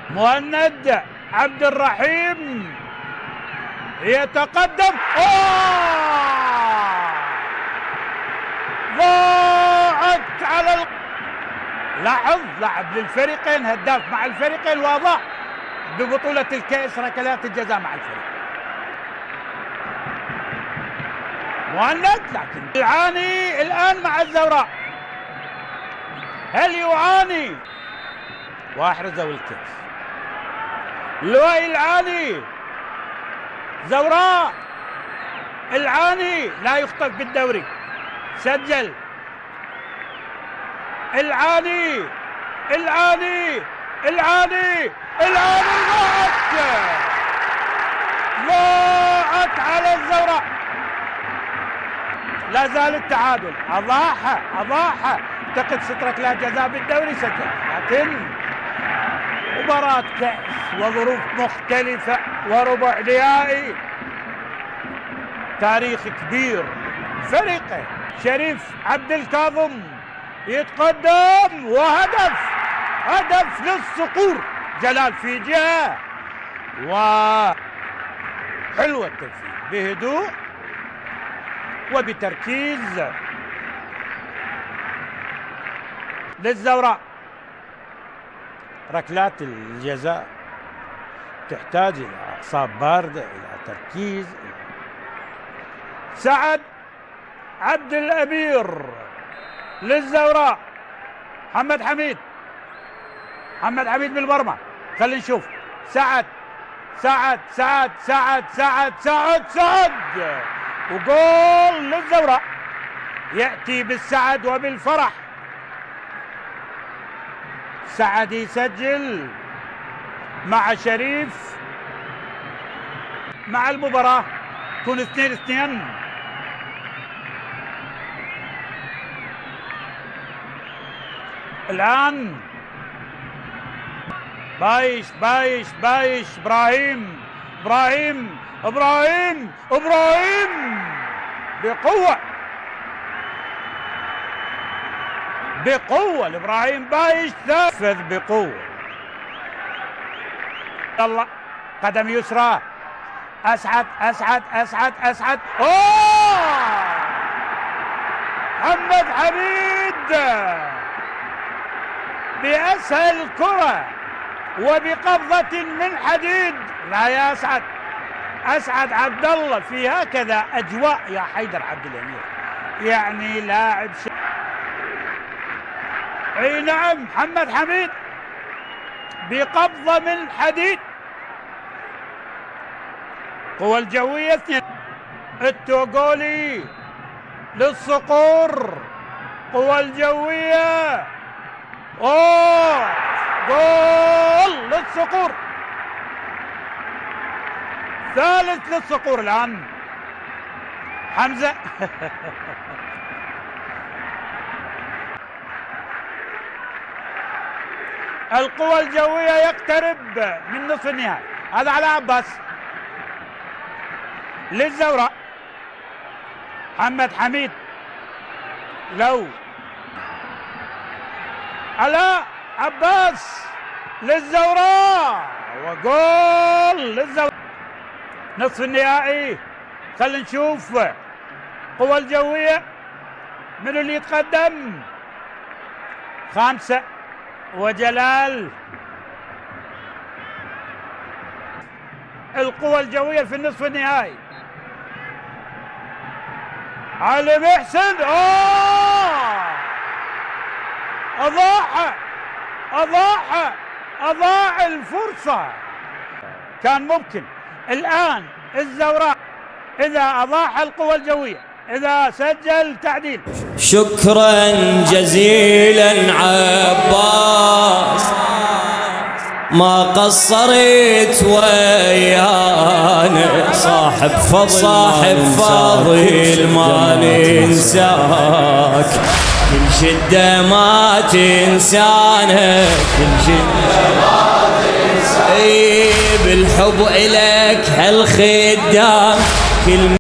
مهند عبد الرحيم يتقدم. ضاعت على لاحظ للفريقين هداف مع الفريقين واضح ببطولة الكأس ركلات الجزاء مع الفريق. مهند لكن يعاني الآن مع الزوراء. هل يعاني؟ واحرزوا الكأس. لؤي العاني، زوراء العاني لا يخطف بالدوري، سجل العاني ضاعت على الزوراء. لا زال التعادل. اضاح اعتقد سترك لا جزاء بالدوري سجل، لكن مباراة كأس وظروف مختلفة وربع نهائي، تاريخ كبير. فريقه شريف عبد الكاظم يتقدم هدف للصقور. جلال في جهة وحلوة التنفيذ بهدوء وبتركيز للزوراء. ركلات الجزاء تحتاج إلى أعصاب باردة، إلى تركيز. سعد عبد الأمير للزوراء. محمد حميد بالمرمى. خلينا نشوف سعد وجول للزوراء. يأتي بالسعد وبالفرح. سعد يسجل مع شريف مع المباراة تكون 2-2. الآن بايش إبراهيم بقوة لإبراهيم بايش نفذ بقوة. يلا قدم يسرى. أسعد محمد حميد بأسهل كرة وبقبضة من حديد. لا يا أسعد عبد الله في هكذا أجواء يا حيدر عبد الأمير، يعني لاعب اي نعم. محمد حميد بقبضة من حديد. قوى الجوية 2. التوغولي للصقور. قوى الجوية. جول للصقور. ثالث للصقور الآن. حمزة القوى الجوية يقترب من نصف النهائي. هذا على عباس للزوراء. محمد حميد لو على عباس للزوراء وجول للزوراء. نصف النهائي. خلينا نشوف قوى الجوية من اللي يتقدم. 5 وجلال. القوى الجوية في النصف النهائي. علي محسن. أضاع الفرصة. كان ممكن الآن الزوراء إذا أضاع القوى الجوية، إذا سجل تعديل. شكرا جزيلا عباس، ما قصرت ويانا. صاحب فضل ما ننساك، كل شدة ما تنسانا، كل شدة ما تنسانا. بالحب إلك هالخدام.